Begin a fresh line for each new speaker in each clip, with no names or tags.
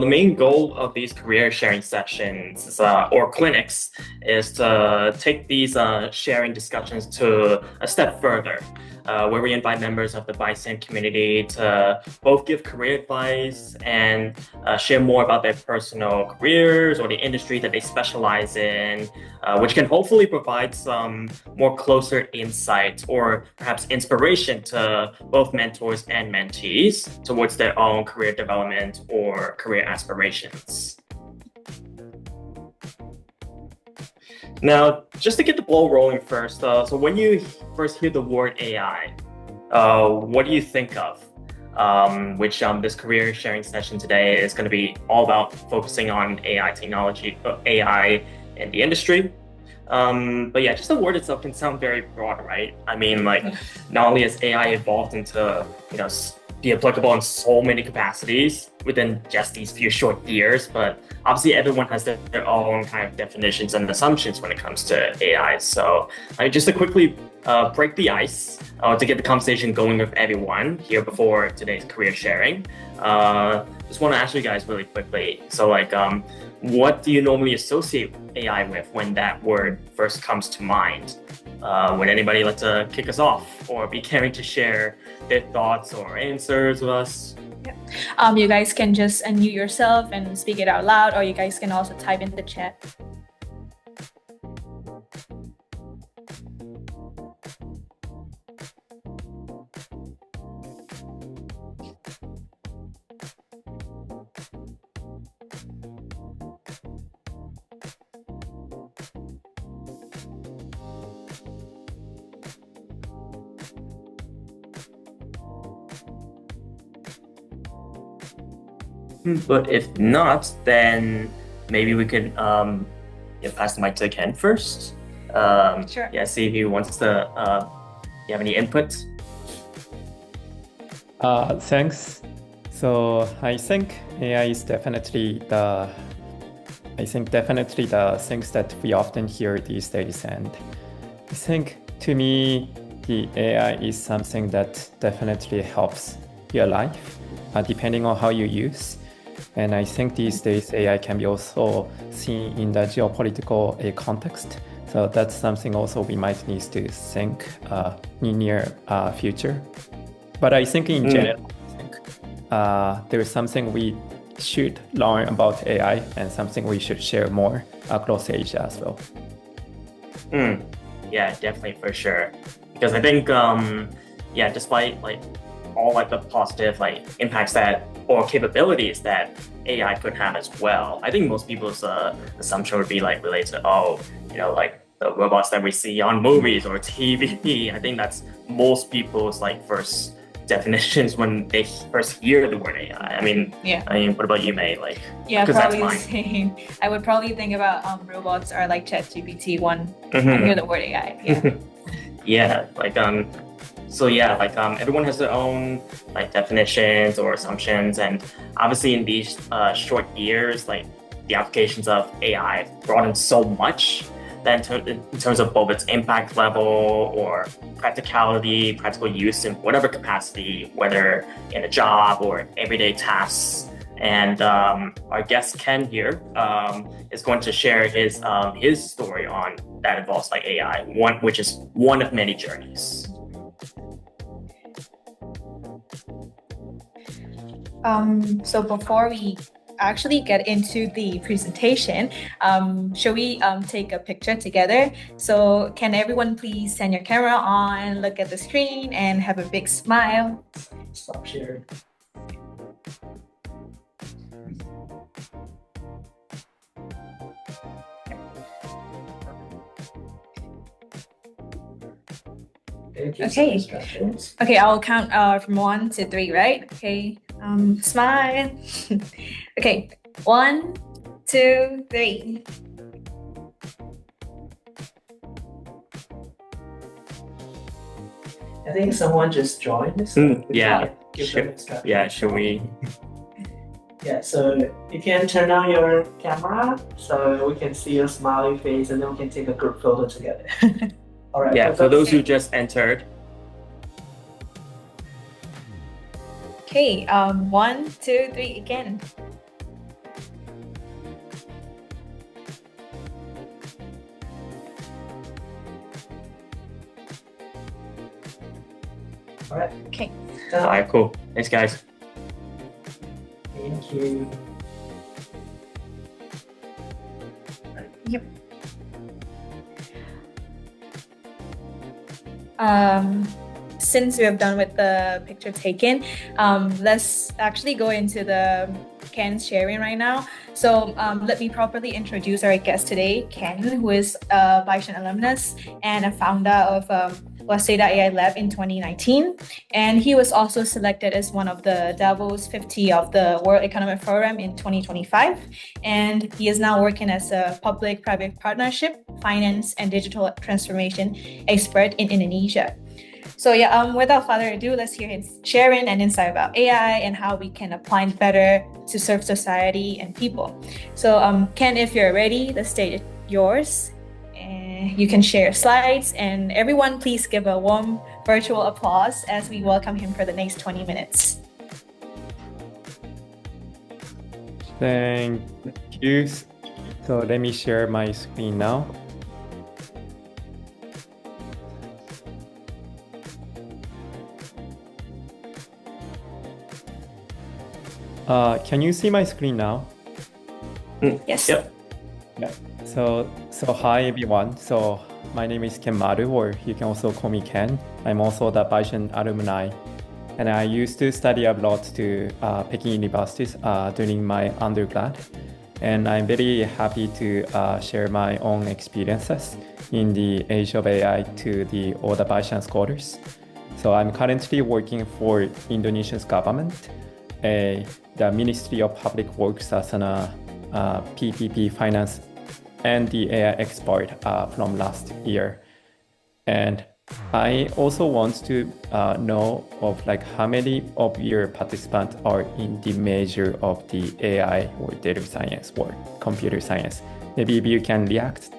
the main goal of these career sharing sessions or clinics is to take these sharing discussions to a step further, where we invite members of the BXPM community to both give career advice and share more about their personal careers or the industry that they specialize in, which can hopefully provide some more closer insight or perhaps inspiration to both mentors and mentees towards their own career development or career aspirations. Now, just to get the ball rolling first, so when you first hear the word AI, what do you think of? Which this career sharing session today is going to be all about focusing on AI technology, AI in the industry. But yeah, just the word itself can sound very broad, right? I mean, like, not only has AI evolved into, be applicable in so many capacities within just these few short years, but obviously everyone has their own kind of definitions and assumptions when it comes to AI. So just to quickly break the ice, to get the conversation going with everyone here before today's career sharing, just want to ask you guys really quickly. So what do you normally associate AI with when that word first comes to mind? Would anybody like to kick us off or be caring to share their thoughts or answers with us?
Yeah. You guys can just unmute yourself and speak it out loud, or you guys can also type in the chat.
But if not, then maybe we could pass the mic to Ken first.
Sure.
Yeah, see if he wants to. You have any input?
Thanks. So I think AI is definitely the things that we often hear these days, and I think to me the AI is something that definitely helps your life, depending on how you use. And I think these days AI can be also seen in the geopolitical context. So that's something also we might need to think in near future. But I think in general, there is something we should learn about AI and something we should share more across Asia as well.
Yeah, definitely, for sure. Because I think, despite all the positive impacts that or capabilities that AI could have as well, I think most people's assumption would be related to the robots that we see on movies or TV. I think that's most people's first definitions when they first hear the word AI. I mean, what about you, May?
Yeah, probably the same. I would probably think about robots or ChatGPT when I hear the word AI. Yeah.
Everyone has their own definitions or assumptions, and obviously in these short years, the applications of AI have broadened so much that in terms of both its impact level or practical use in whatever capacity, whether in a job or everyday tasks. And our guest Ken here is going to share his story on that involves AI, which is one of many journeys.
So before we actually get into the presentation, shall we take a picture together? So can everyone please send your camera on, look at the screen, and have a big smile?
Stop sharing.
Okay, I'll count from 1 to 3, right? Okay, smile. Okay, 1, 2, 3.
I think someone just joined.
So should we?
Yeah, so you can turn on your camera so we can see your smiley face, and then we can take a group photo together. All right.
Yeah, for those who just entered.
Okay, 1, 2, 3 again.
All right.
Okay.
All right, cool. Thanks, guys.
Thank you.
Yep. Since we have done with the picture taken, let's actually go into the Ken's sharing right now. So let me properly introduce our guest today, Ken, who is a Xian alumnus and a founder of Waseda AI Lab in 2019. And he was also selected as one of the Davos 50 of the World Economic Forum in 2025. And he is now working as a public-private partnership, finance, and digital transformation expert in Indonesia. So yeah, without further ado, let's hear his sharing and insight about AI and how we can apply it better to serve society and people. So Ken, if you're ready, the stage is yours. You can share your slides, and everyone please give a warm virtual applause as we welcome him for the next 20 minutes.
Thank you. So let me share my screen now. Can you see my screen now?
Yes.
Yep.
Yeah. So hi everyone. So my name is Kenmaru, or you can also call me Ken. I'm also the Xian alumni, and I used to study abroad to Peking universities during my undergrad. And I'm very happy to share my own experiences in the age of AI to all the Xian scholars. So I'm currently working for Indonesia's government, the Ministry of Public Works as an PPP Finance and the AI expert from last year. And I also want to know of how many of your participants are in the major of the AI or data science or computer science. Maybe if you can react.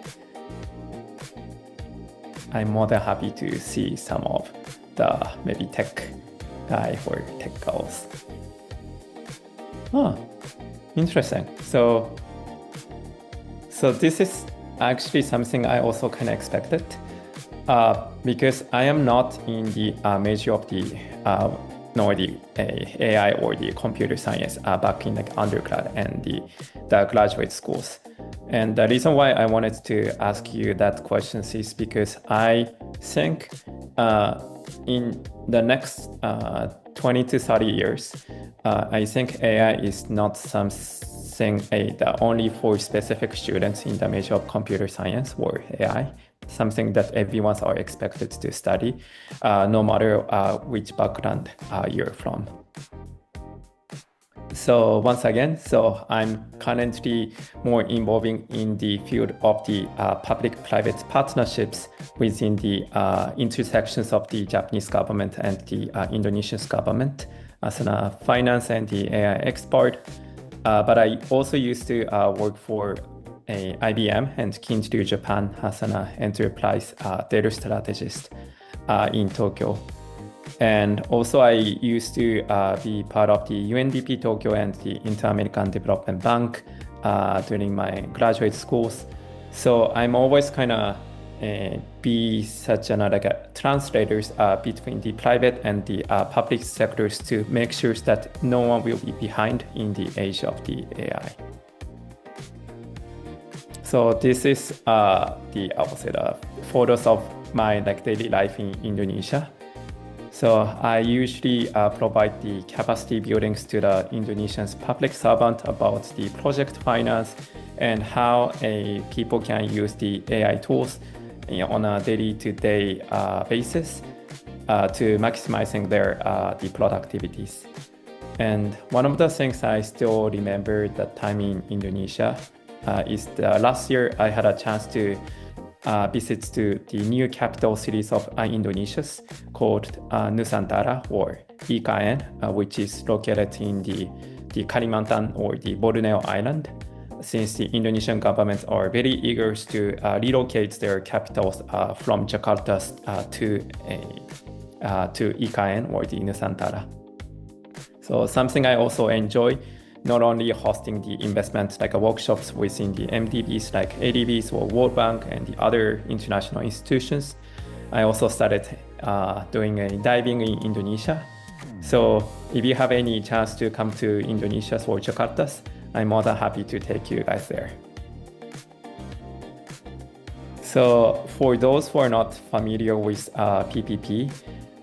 I'm more than happy to see some of the maybe tech guy or tech girls. Oh, interesting. So this is actually something I also kind of expected because I am not in the major of the AI or the computer science back in undergrad and the graduate schools. And the reason why I wanted to ask you that question is because I think in the next 20 to 30 years, I think AI is not something that only for specific students in the major of computer science or AI, something that everyone are expected to study, no matter which background you're from. So once again, I'm currently more involving in the field of the public-private partnerships within the intersections of the Japanese government and the Indonesian government as a finance and the AI expert. But I also used to work for IBM and Kinju Japan as an enterprise data strategist in Tokyo. And also I used to be part of the UNDP Tokyo and the Inter-American Development Bank during my graduate schools. So I'm always kind of be such a translators between the private and the public sectors to make sure that no one will be behind in the age of the AI. So this is I would say the photos of my daily life in Indonesia. So I usually provide the capacity buildings to the Indonesian public servant about the project finance and how people can use the AI tools on a day-to-day basis to maximizing their the productivities. And one of the things I still remember that time in Indonesia is last year I had a chance to visit to the new capital cities of Indonesia called Nusantara or IKN, which is located in the Kalimantan or the Borneo Island, since the Indonesian governments are very eager to relocate their capitals from Jakarta to IKN or the Nusantara. So something I also enjoy, not only hosting the investment workshops within the MDBs like ADBs or World Bank and the other international institutions, I also started doing a diving in Indonesia. So if you have any chance to come to Indonesia or Jakarta, I'm more than happy to take you guys there. So for those who are not familiar with PPP,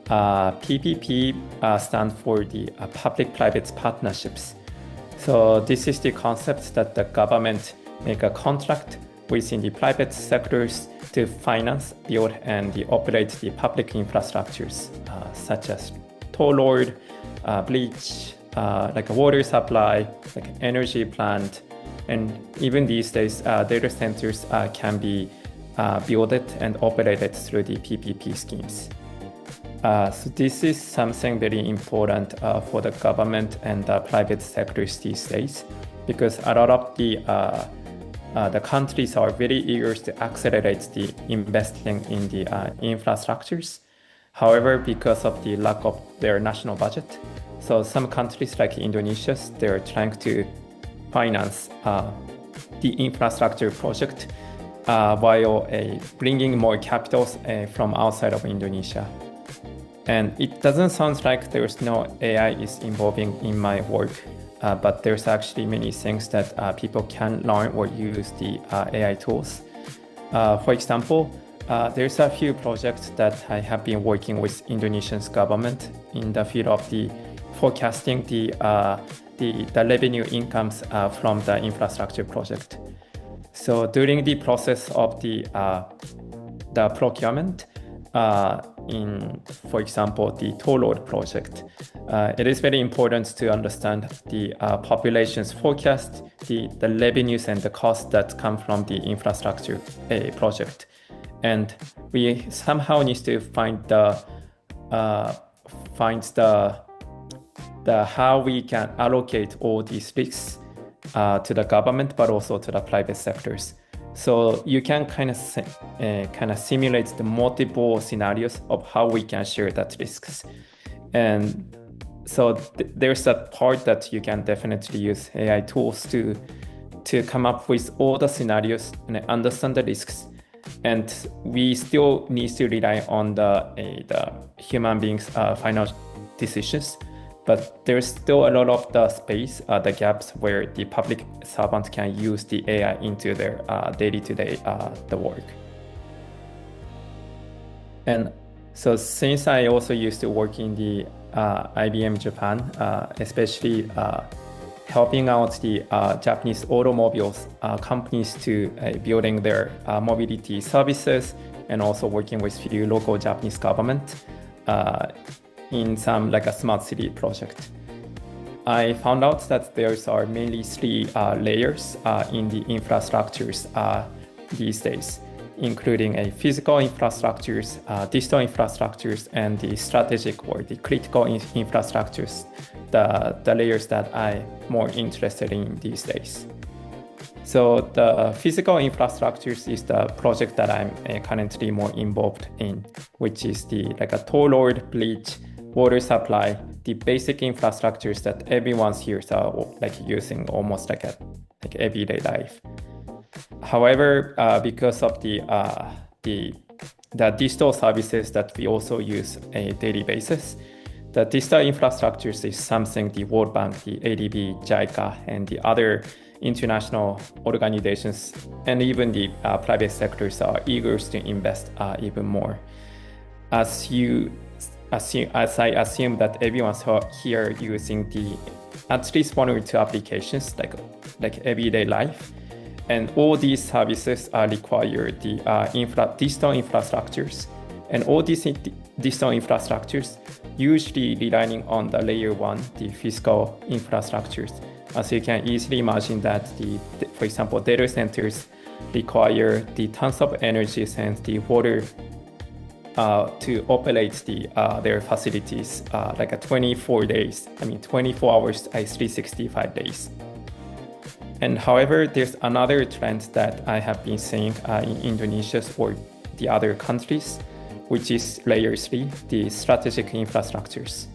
PPP stands for the public-private partnerships. So this is the concept that the government make a contract within the private sectors to finance, build, and operate the public infrastructures, such as toll road, bleach, like a water supply, like energy plant, and even these days, data centers can be built and operated through the PPP schemes. So this is something very important for the government and the private sectors these days, because a lot of the countries are very eager to accelerate the investing in the infrastructures. However, because of the lack of their national budget, so some countries like Indonesia, they're trying to finance the infrastructure project while bringing more capitals from outside of Indonesia. And it doesn't sound like there's no AI is involving in my work, but there's actually many things that people can learn or use the AI tools. For example, there's a few projects that I have been working with Indonesian government in the field of the forecasting the revenue incomes from the infrastructure project. So during the process of the procurement, for example, the toll road project, it is very important to understand the population's forecast, the revenues and the costs that come from the infrastructure project. And we somehow need to find the how we can allocate all these risks to the government, but also to the private sectors. So you can kind of simulate the multiple scenarios of how we can share that risks. And so there's a part that you can definitely use AI tools to come up with all the scenarios and understand the risks. And we still need to rely on the human beings' final decisions. But there's still a lot of the space, the gaps where the public servant can use the AI into their day-to-day the work. And so since I also used to work in the IBM Japan, especially helping out the Japanese automobiles companies to building their mobility services, and also working with few local Japanese government in some like a smart city project. I found out that there are mainly three layers in the infrastructures these days, including a physical infrastructures, digital infrastructures, and the strategic or the critical infrastructures, the layers that I'm more interested in these days. So the physical infrastructures is the project that I'm currently more involved in, which is like a toll road, bleach, water supply, the basic infrastructures that everyone's here are like using almost like everyday life. However, because of the digital services that we also use on a daily basis, the digital infrastructures is something the World Bank, the ADB, JICA, and the other international organizations, and even the private sectors are eager to invest even more. As I assume that everyone's here using at least one or two applications like everyday life, and all these services require the digital infrastructures, and all these digital infrastructures usually relying on the layer one, the physical infrastructures. As you can easily imagine that for example, data centers require the tons of energies and the water to operate their facilities like 24 hours, 365 days. And however, there's another trend that I have been seeing in Indonesia or the other countries, which is layer 3, the strategic infrastructures,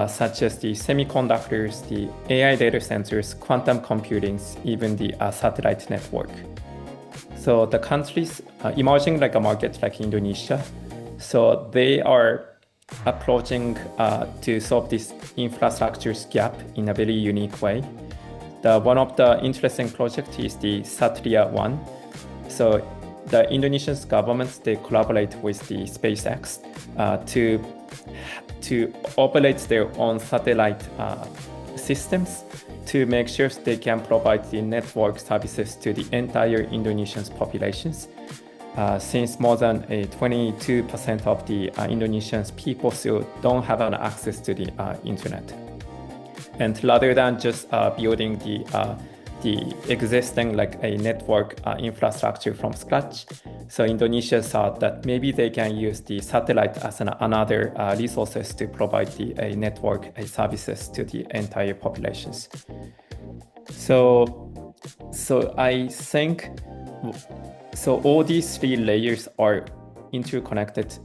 such as the semiconductors, the AI data centers, quantum computing, even the satellite network. So the countries emerging like a market like Indonesia, So they are approaching to solve this infrastructure gap in a very unique way. One of the interesting projects is the Satria 1. So the Indonesian government, they collaborate with the SpaceX to operate their own satellite systems to make sure they can provide the network services to the entire Indonesian populations. Since more than 22% of the Indonesian people still don't have an access to the internet. And rather than just building the existing like a network infrastructure from scratch, so Indonesia thought that maybe they can use the satellite as another resources to provide the network services to the entire populations. So I think all these three layers are interconnected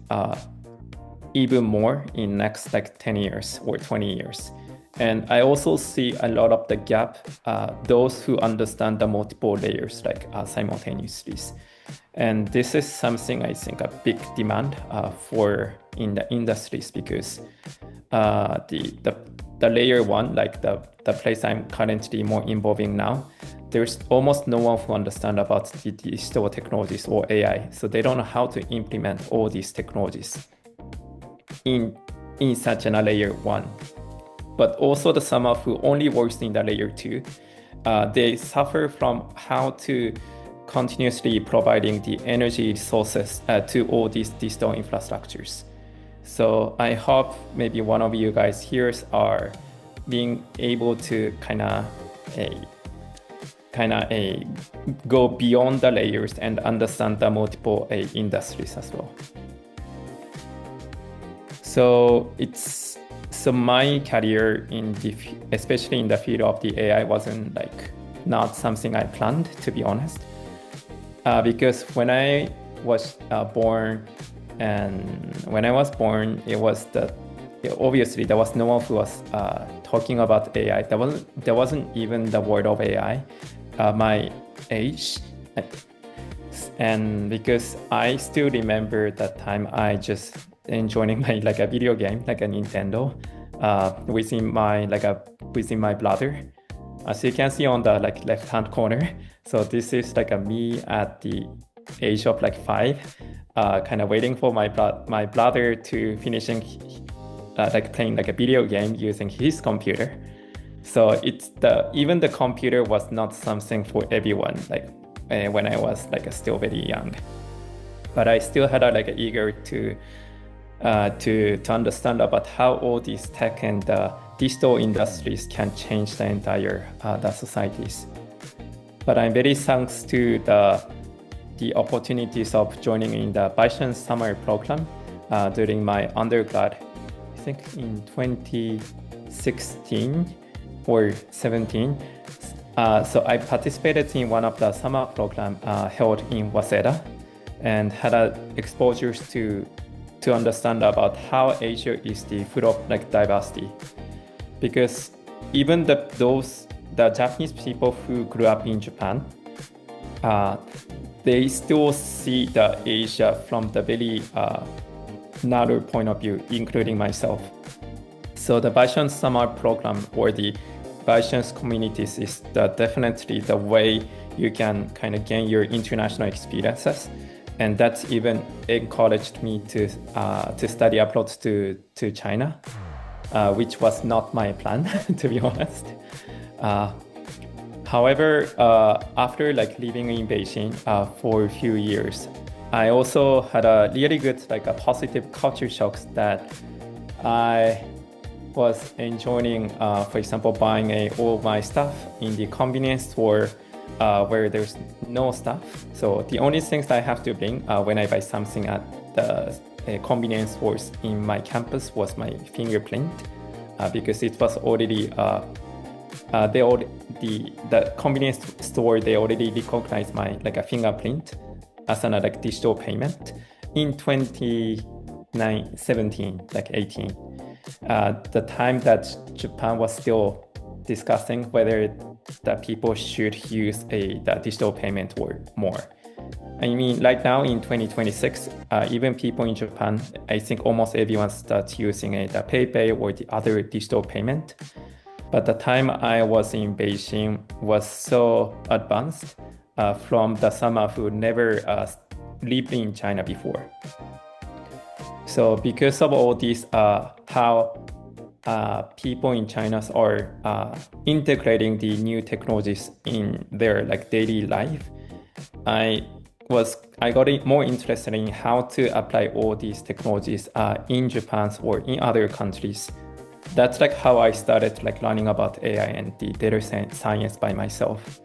even more in next like 10 years or 20 years. And I also see a lot of the gap, those who understand the multiple layers like simultaneously. And this is something I think a big demand for in the industries, because the layer one, like the place I'm currently more involving now, there's almost no one who understands about the digital technologies or AI. So they don't know how to implement all these technologies in such a layer one. But also the some of who only works in the layer two, they suffer from how to continuously providing the energy sources to all these digital infrastructures. So I hope maybe one of you guys here are being able to kind of go beyond the layers and understand the multiple industries as well. So my career especially in the field of the AI wasn't like not something I planned, to be honest, because when I was born, it was obviously there was no one who was talking about AI. There wasn't even the word of AI my age, and because I still remember that time I just enjoying my like a video game like a Nintendo within my brother. As you can see on the like left hand corner, so this is like a me at the age of like 5, kind of waiting for my brother to finishing like playing like a video game using his computer. So even the computer was not something for everyone, like when I was like still very young, but I still had like eager to understand about how all these tech and digital industries can change the entire the societies. But I'm very thanks to the opportunities of joining in the Xian summer program during my undergrad, I think in 2016 or 17. So I participated in one of the summer program held in Waseda, and had exposures to understand about how Asia is the full of like diversity. Because even the Japanese people who grew up in Japan, they still see the Asia from the very narrow point of view, including myself. So the Xian summer program or the Xian communities is definitely the way you can kind of gain your international experiences. And that's even encouraged me to study abroad to China, which was not my plan, to be honest. However, after like living in Beijing for a few years, I also had a really good like a positive culture shock that I was enjoying, for example, buying all my stuff in the convenience store where there's no stuff. So the only things that I have to bring when I buy something at the convenience stores in my campus was my fingerprint, because it was already the convenience store, they already recognized my like a fingerprint as an like digital payment in 2017, like 18. The time that Japan was still discussing whether that people should use the digital payment or more. I mean, right now in 2026, even people in Japan, I think almost everyone starts using the PayPay or the other digital payment. But the time I was in Beijing was so advanced from the someone who never lived in China before. So because of all this, how people in China are integrating the new technologies in their daily life, I got more interested in how to apply all these technologies in Japan or in other countries. That's how I started learning about AI and the data science by myself.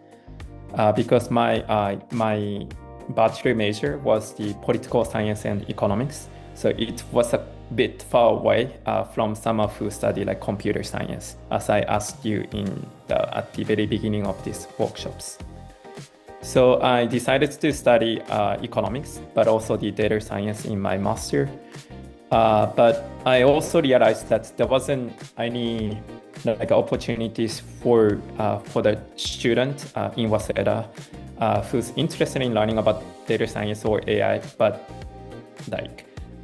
Because my bachelor major was the political science and economics, so it was a bit far away from someone who studied computer science, as I asked you at the very beginning of these workshops. So I decided to study economics, but also the data science in my master. But I also realized that there wasn't any opportunities for the student in Waseda who's interested in learning about data science or AI, but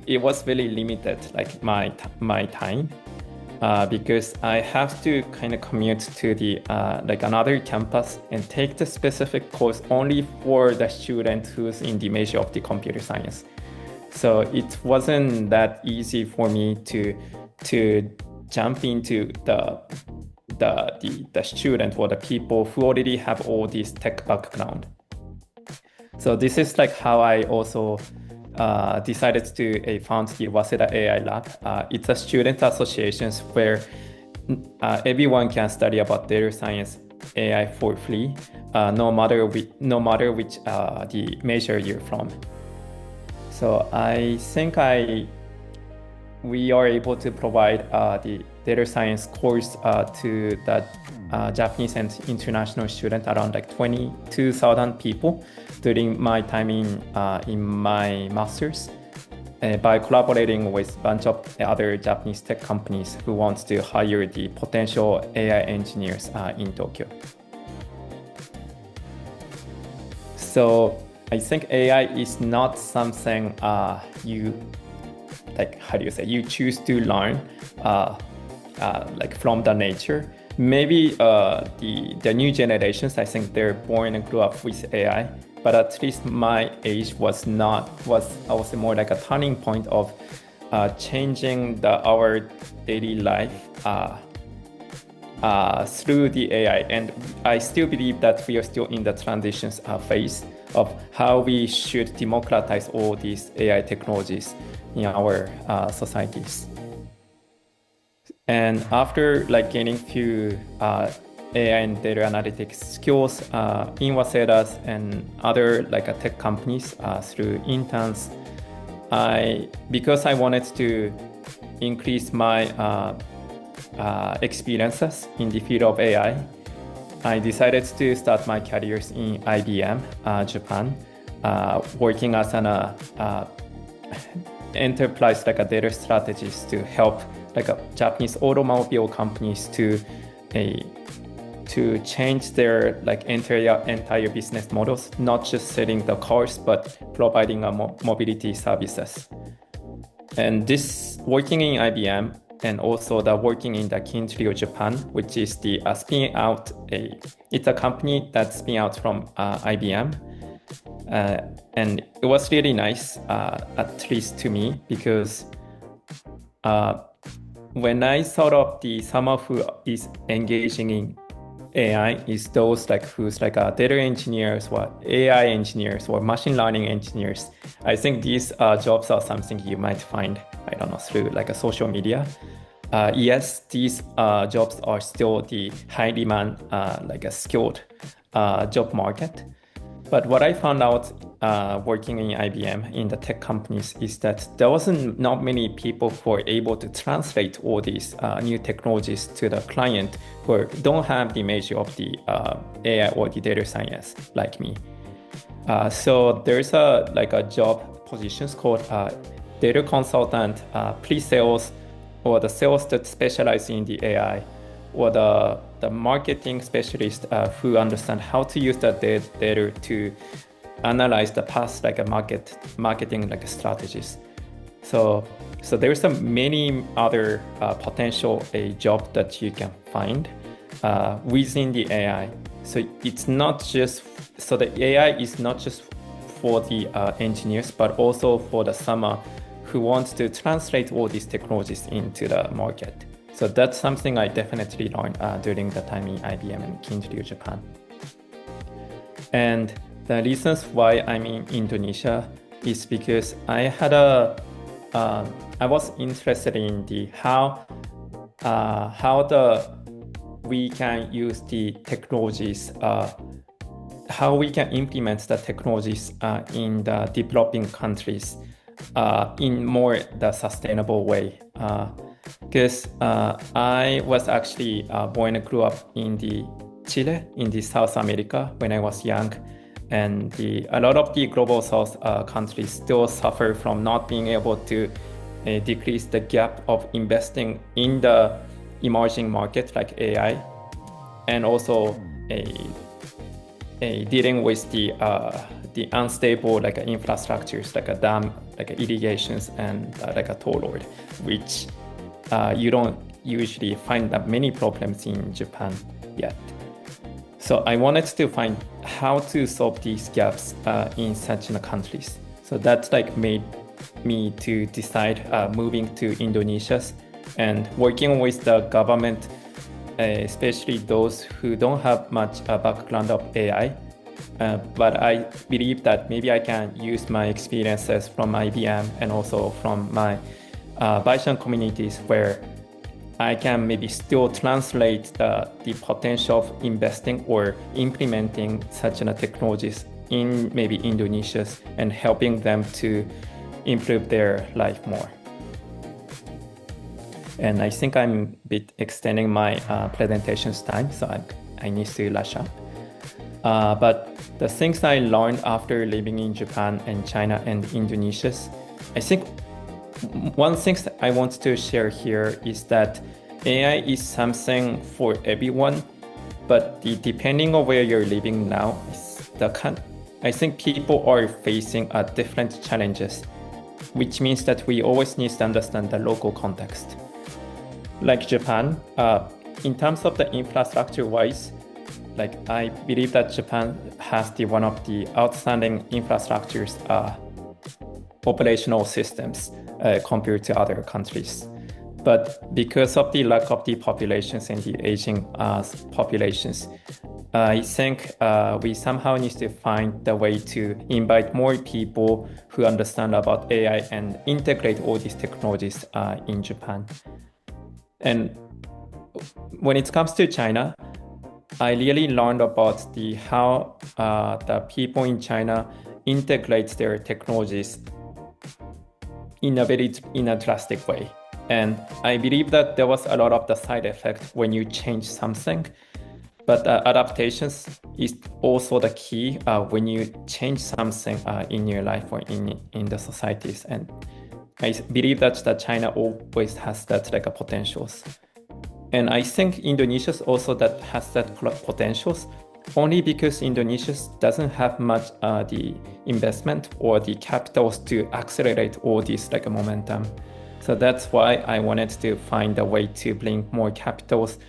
it was very limited, my time. Because I have to kind of commute to the another campus and take the specific course only for the student who's in the major of the computer science. So it wasn't that easy for me to jump into the student or the people who already have all this tech background. So this is how I also decided to found the Waseda AI Lab. It's a student association where everyone can study about data science, AI for free, no matter which the major you're from. So I think we are able to provide the data science course to the Japanese and international students, around 22,000 people during my time in my master's, by collaborating with a bunch of other Japanese tech companies who want to hire the potential AI engineers in Tokyo. So I think AI is not something you choose to learn from the nature. Maybe the new generations, I think they're born and grew up with AI, but at least my age was I would say more like a turning point of changing our daily life through the AI. And I still believe that we are still in the transitions phase of how we should democratize all these AI technologies in our societies. And after gaining few AI and data analytics skills in Waseda's and other tech companies through interns, because I wanted to increase my experiences in the field of AI, I decided to start my careers in IBM, Japan, working as an enterprise data strategist to help Japanese automobile companies to change their entire business models, not just selling the cars, but providing mobility services. And this working in IBM and also the working in the Kintrio Japan, which is the spin out it's a company that's spin out from IBM. And it was really nice, at least to me, because when I thought of someone who is engaging in AI is those who's data engineers or AI engineers or machine learning engineers. I think these jobs are something you might find, I don't know, through social media. Yes, these jobs are still the high demand, a skilled job market. But what I found out working in IBM in the tech companies is that there wasn't not many people who were able to translate all these new technologies to the client who don't have the major of the AI or the data science like me. So there's a job positions called data consultant, pre-sales, or the sales that specialize in the AI, or the marketing specialist who understand how to use that data analyze the past like a marketing like strategies. So there's many other potential job that you can find within the AI. So it's not just, so the AI is not just for the engineers, but also for the summer who wants to translate all these technologies into the market. So that's something I definitely learned during the time in IBM and Kinryu, Japan. And the reasons why I'm in Indonesia is because I was interested in the how we can use the technologies, how we can implement the technologies in the developing countries in more the sustainable way. Because I was actually born and grew up in the Chile, in the South America when I was young. And a lot of the global South countries still suffer from not being able to decrease the gap of investing in the emerging market like AI, and also dealing with the unstable like infrastructures like a dam, like irrigations, and like a toll road, which you don't usually find that many problems in Japan yet. So I wanted to find how to solve these gaps in such countries. So that like made me to decide moving to Indonesia and working with the government, especially those who don't have much background of AI. But I believe that maybe I can use my experiences from IBM and also from my Bayesian communities, where I can maybe still translate the potential of investing or implementing such technologies in maybe Indonesia and helping them to improve their life more. And I think I'm a bit extending my presentation's time, so I need to rush up. But the things I learned after living in Japan and China and Indonesia, I think one thing that I want to share here is that AI is something for everyone, but depending on where you're living now, I think people are facing different challenges, which means that we always need to understand the local context. Like Japan, in terms of the infrastructure-wise, like I believe that Japan has one of the outstanding infrastructures, operational systems compared to other countries. But because of the lack of the populations and the aging populations, I think we somehow need to find the way to invite more people who understand about AI and integrate all these technologies in Japan. And when it comes to China, I really learned about how the people in China integrate their technologies in a drastic way. And I believe that there was a lot of the side effect when you change something, but adaptations is also the key when you change something in your life or in the societies. And I believe that China always has that like a potentials. And I think Indonesia also that has that potentials, only because Indonesia doesn't have much the investment or the capitals to accelerate all this like a momentum. So that's why I wanted to find a way to bring more capitals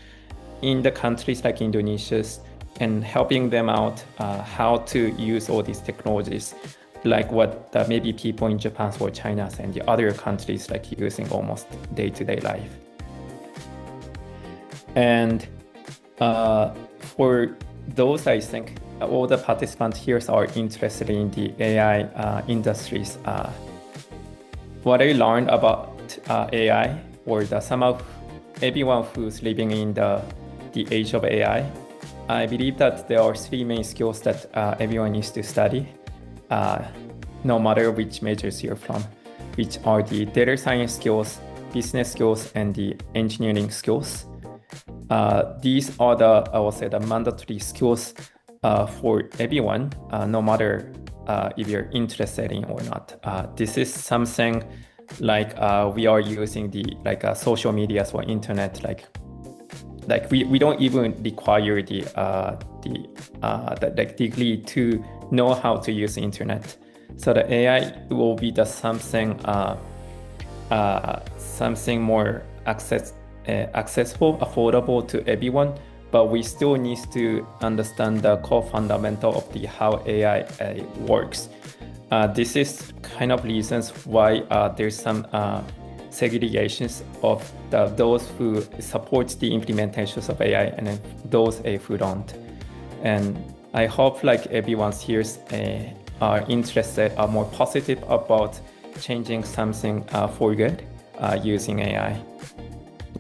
in the countries like Indonesia and helping them out how to use all these technologies, like what maybe people in Japan or China and the other countries like using almost day-to-day life. And for those, I think all the participants here are interested in the AI industries. What I learned about AI, or somehow everyone who's living in the age of AI, I believe that there are three main skills that everyone needs to study, no matter which majors you're from, which are the data science skills, business skills, and the engineering skills. These are I will say, the mandatory skills for everyone, no matter if you're interested in or not. This is something like we are using the social media or internet, like we don't even require the degree to know how to use the internet. So the AI will be the something more accessible, affordable to everyone. But we still need to understand the core fundamental of how AI works. This is kind of reasons why there's some segregations of those who support the implementations of AI and then those who don't. And I hope like everyone here are interested, are more positive about changing something for good using AI.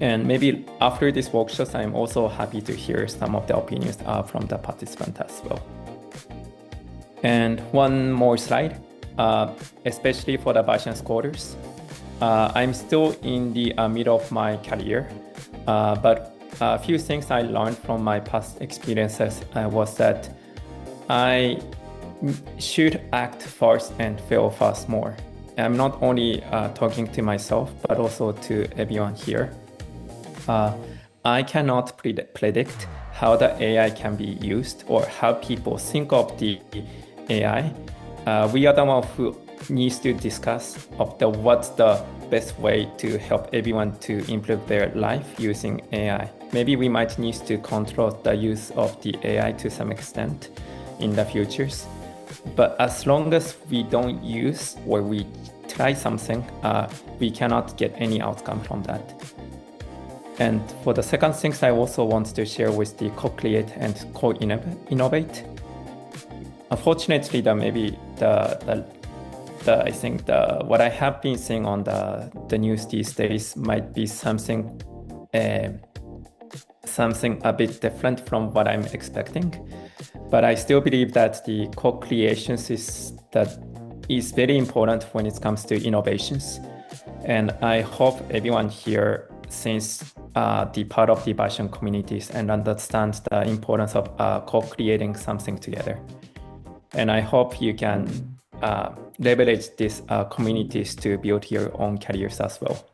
And maybe after this workshop, I'm also happy to hear some of the opinions from the participants as well. And one more slide, especially for the Bayesian scholars. I'm still in the middle of my career, but a few things I learned from my past experiences was that I should act fast and fail fast more. I'm not only talking to myself, but also to everyone here. I cannot predict how the AI can be used or how people think of the AI. We are the one who needs to discuss of what's the best way to help everyone to improve their life using AI. Maybe we might need to control the use of the AI to some extent in the futures. But as long as we don't use or we try something, we cannot get any outcome from that. And for the second things, I also want to share with the co-create and co-innovate. Unfortunately, I think what I have been seeing on the news these days might be something a bit different from what I'm expecting. But I still believe that the co-creations is very important when it comes to innovations. And I hope everyone here sees the part of the Bayesian communities and understands the importance of co-creating something together. And I hope you can leverage these communities to build your own careers as well.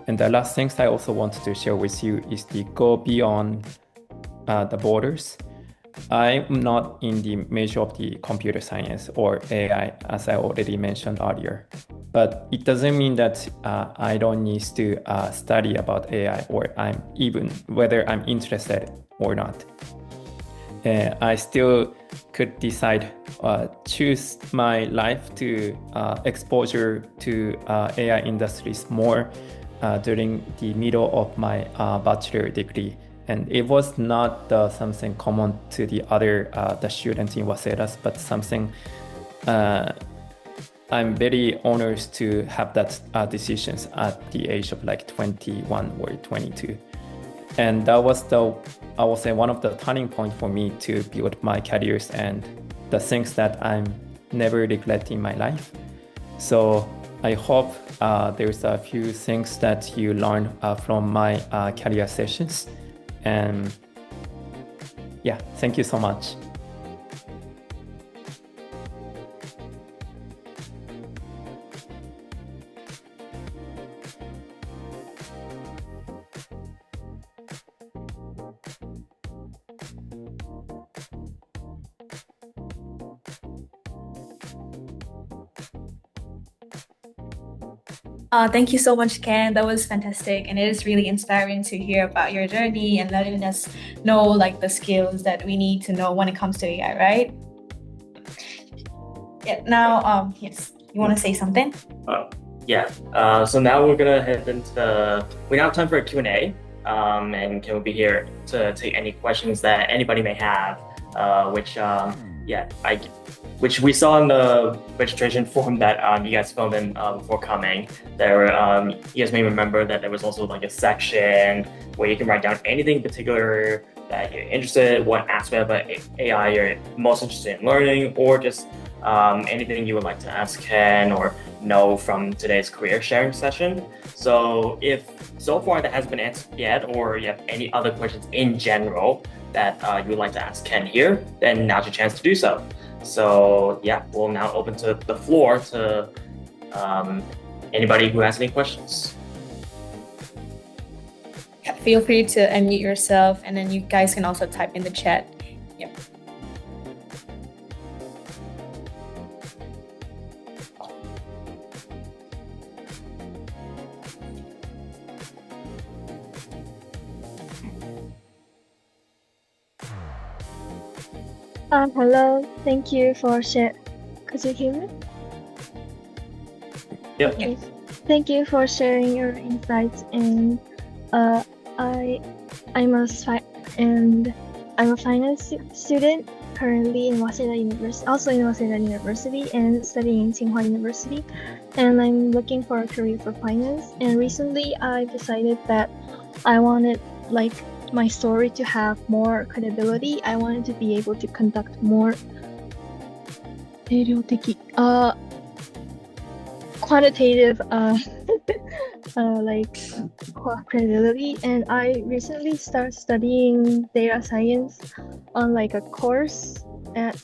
And the last things I also want to share with you is the go beyond the borders. I'm not in the major of the computer science or AI, as I already mentioned earlier. But it doesn't mean that I don't need to study about AI or whether I'm interested or not. I still could decide, choose my life to exposure to AI industries more during the middle of my bachelor degree. And it was not something common to the other the students in Waseda, but something I'm very honored to have that decisions at the age of like 21 or 22. And that was I would say one of the turning point for me to build my careers and the things that I'm never regret in my life. So I hope there's a few things that you learn from my career sessions. And yeah, thank you so much.
Thank you so much, Ken. That was fantastic. And it is really inspiring to hear about your journey and letting us know like the skills that we need to know when it comes to AI, right? Yeah, now, yes, you want to say something?
Yeah, so now we're gonna head into we now have time for a Q&A, and Ken will be here to take any questions that anybody may have, which we saw in the registration form that you guys filled in before coming. There, you guys may remember that there was also like a section where you can write down anything in particular that you're interested in, what aspect of AI you're most interested in learning, or just anything you would like to ask Ken or know from today's career sharing session. So if so far that hasn't been answered yet, or you have any other questions in general that you would like to ask Ken here, then now's your chance to do so. So yeah, we'll now open to the floor to anybody who has any questions.
Yeah, feel free to unmute yourself, and then you guys can also type in the chat. Yep.
Hello, thank you for sharing. Could you hear me?
Yep.
Yeah.
Thank you for sharing your insights. And I'm a finance student currently in Waseda University, also in Waseda University, and studying in Tsinghua University. And I'm looking for a career for finance. And recently, I decided that I wanted my story to have more credibility. I wanted to be able to conduct more quantitative credibility, and I recently started studying data science on a course at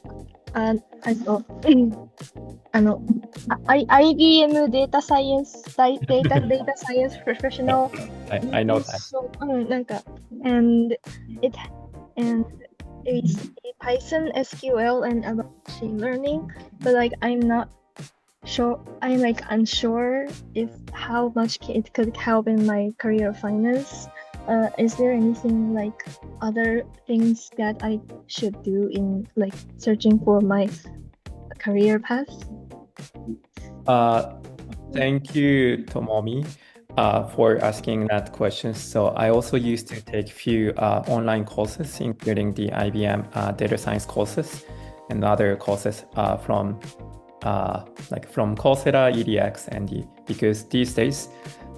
IBM data science data science professional.
I know that.
So, and it's a Python, SQL, and about machine learning, but I'm not sure. I'm unsure if how much it could help in my career of finance. Is there anything other things that I should do in searching for my career path?
Thank you, Tomomi, for asking that question. So I also used to take few online courses, including the IBM data science courses and other courses from Coursera, EDX, and because these days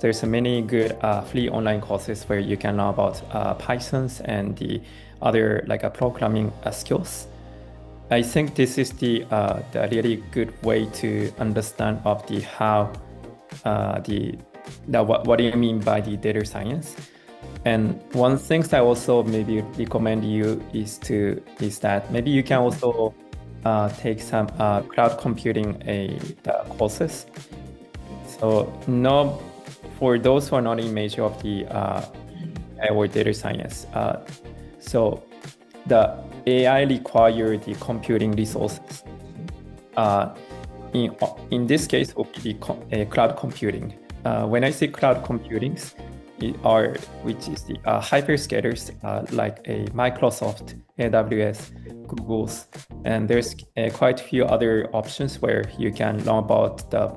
there's many good free online courses where you can learn about Pythons and the other programming skills. I think this is the really good way to understand of the how what do you mean by the data science. And one thing I also maybe recommend you is that maybe you can also take some cloud computing courses. So no, for those who are not in major of the or data science, so the AI require the computing resources. In this case, would be cloud computing. When I say cloud computing, which is the hyperscalers like a Microsoft, AWS, Google's, and there's quite a few other options where you can learn about the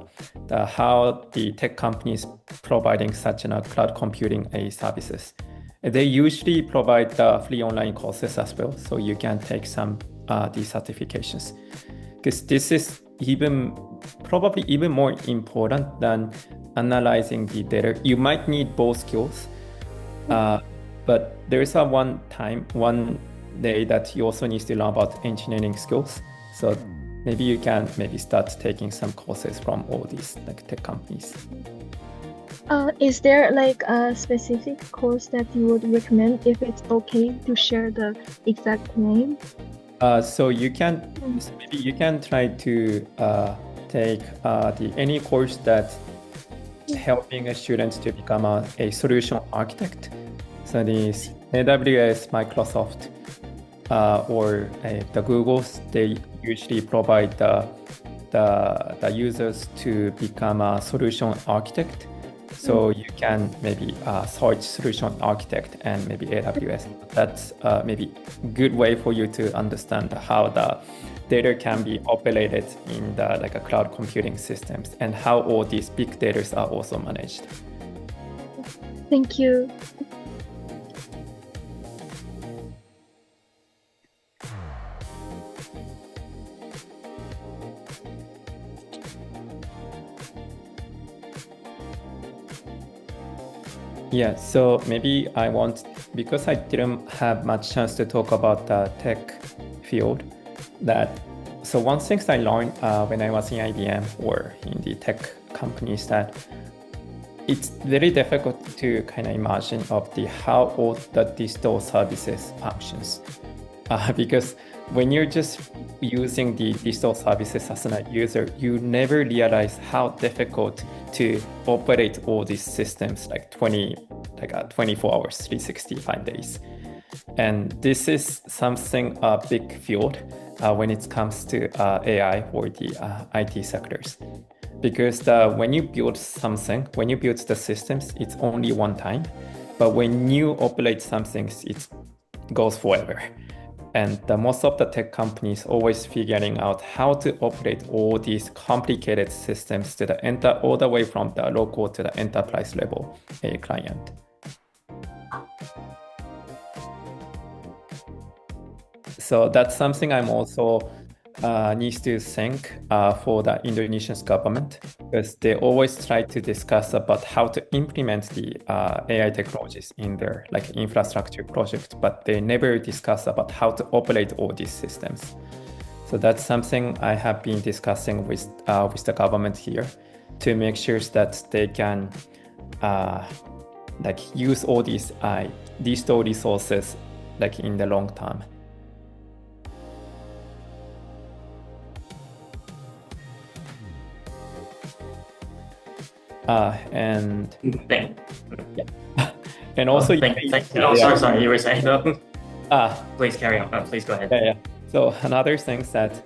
how the tech companies providing such cloud computing services. They usually provide the free online courses as well, so you can take some these certifications, because this is probably even more important than analyzing the data. You might need both skills, but there is one day that you also need to learn about engineering skills. So maybe you can start taking some courses from all these tech companies.
Is there a specific course that you would recommend, if it's okay to share the exact name?
So you can maybe you can try to take any course that helping a student to become a solution architect. So these AWS, Microsoft, or the Googles, they usually provide the users to become a solution architect. So you can maybe search solution architect and maybe AWS. That's maybe a good way for you to understand how the data can be operated in the cloud computing systems and how all these big data are also managed.
Thank you.
Yeah, so maybe because I didn't have much chance to talk about the tech field, so one thing I learned when I was in IBM or in the tech companies, that it's very difficult to kind of imagine of how all the digital services functions, because when you're just using the digital services as a user, you never realize how difficult to operate all these systems 24 hours, 365 days. And this is something a big field when it comes to AI or the IT sectors. Because when you build the systems, it's only one time. But when you operate something, it goes forever. And most of the tech companies always figuring out how to operate all these complicated systems to the all the way from the local to the enterprise level a client. So that's something I'm also needs to think for the Indonesian government, because they always try to discuss about how to implement the AI technologies in their like infrastructure project, but they never discuss about how to operate all these systems. So that's something I have been discussing with the government here to make sure that they can like use all these digital resources like in the long term. And yeah. And also,
sorry, you were saying though. Please carry on. Please go ahead.
Yeah. So another thing that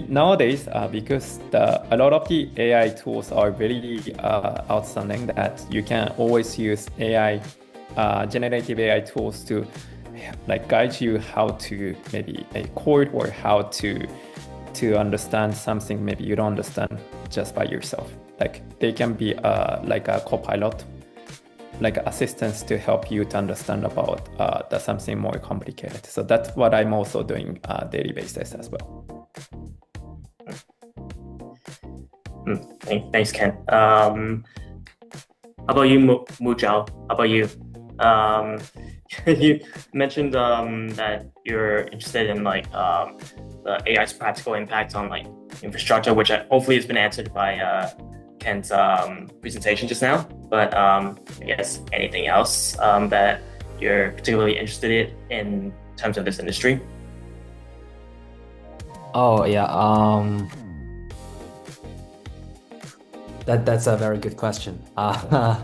nowadays, because a lot of the AI tools are very outstanding, that you can always use AI, generative AI tools to like guide you how to maybe a code or how to understand something maybe you don't understand just by yourself. Like they can be like a co-pilot, like assistants to help you to understand about something more complicated. So that's what I'm also doing daily basis as well.
Thanks, Ken. How about you, Mujao? How about you? You mentioned that you're interested in like the AI's practical impact on like infrastructure, which hopefully has been answered by Ken's presentation just now. But I guess anything else that you're particularly interested in terms of this industry?
Oh yeah, that's a very good question. I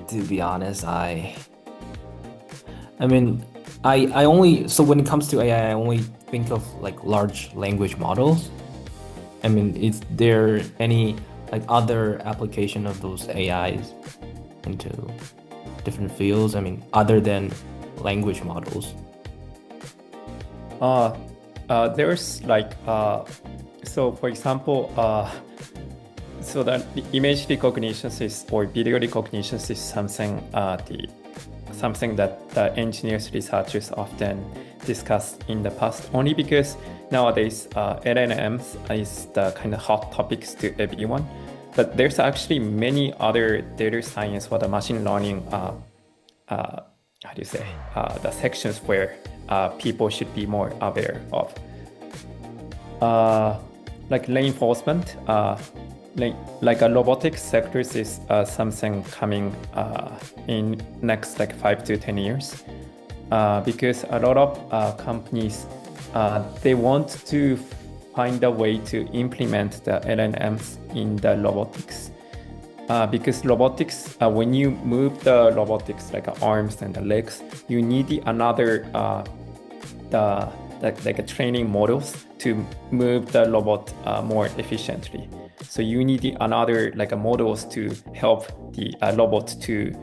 to be honest, I mean, I only, so when it comes to AI, I only think of like large language models. I mean, is there any like other application of those AIs into different fields? I mean, other than language models?
There's like so for example, so the image recognition or video recognition is something something that the engineers, researchers often discuss in the past, only because nowadays LLMs is the kind of hot topics to everyone. But there's actually many other data science or the machine learning, how do you say, the sections where people should be more aware of. Like reinforcement, like a robotics sectors is something coming in next like 5 to 10 years, because a lot of companies they want to find a way to implement the LLMs in the robotics, because robotics, when you move the robotics like arms and the legs, you need another like training models to move the robot more efficiently. So you need another like models to help the robot to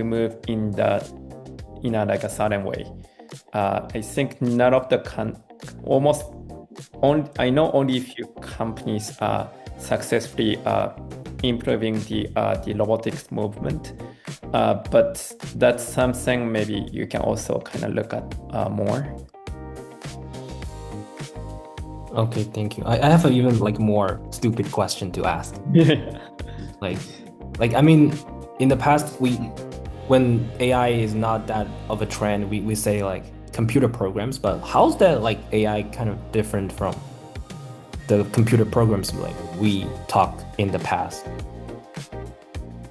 move in a like a certain way. I think none of the I know only a few companies are successfully improving the robotics movement, but that's something maybe you can also kind of look at more.
Okay, thank you. I have an even like more stupid question to ask. like I mean, in the past, when AI is not that of a trend, we say like computer programs, but how's that like AI kind of different from the computer programs like we talked in the past?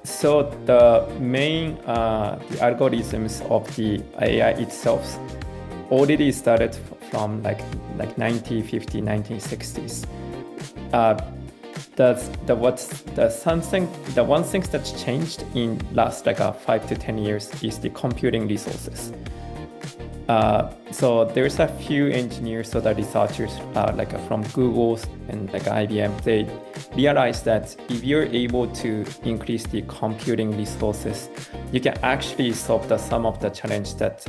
So the main the algorithms of the AI itself already started from like 1950s, 1960s. The one thing that's changed in last like 5 to 10 years is the computing resources. So there's a few engineers or the researchers like from Google and like IBM. They realized that if you're able to increase the computing resources, you can actually solve some of the challenge that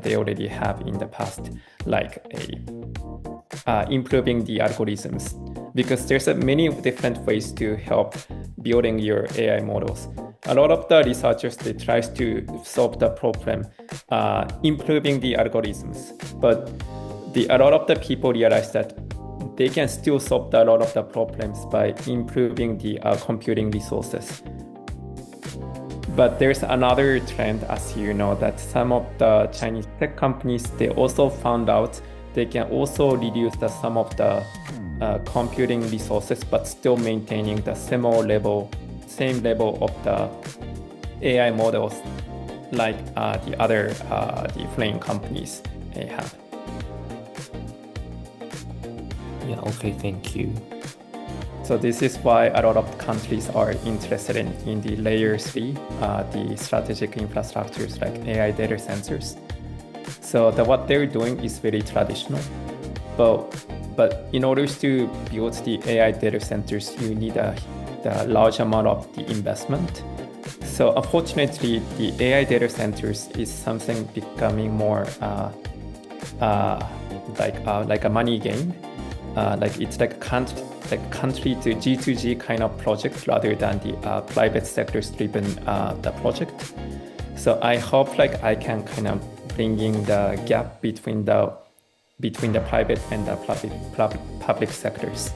they already have in the past, like improving the algorithms, because there's many different ways to help building your AI models. A lot of the researchers, they try to solve the problem, improving the algorithms, but a lot of the people realize that they can still solve a lot of the problems by improving the computing resources. But there's another trend, as you know, that some of the Chinese tech companies, they also found out they can also reduce some of the computing resources, but still maintaining the same level of the AI models like the other the foreign companies they have.
Yeah, okay, thank you.
So this is why a lot of countries are interested in the layer 3, the strategic infrastructures like AI data centers. So what they're doing is very traditional, but in order to build the AI data centers, you need a large amount of the investment. So unfortunately, the AI data centers is something becoming more like a money game. Like it's like country to G2G kind of project rather than the private sectors driven the project. So I hope like I can kind of bring in the gap between the private and the public sectors.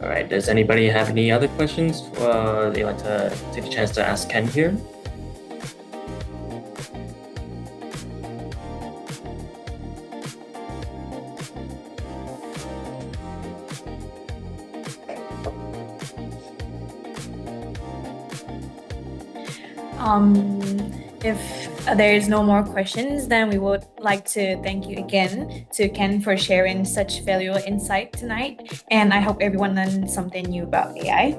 All right, does anybody have any other questions they'd like to take a chance to ask Ken here?
If there is no more questions, then we would like to thank you again to Ken for sharing such valuable insight tonight. And I hope everyone learned something new about AI.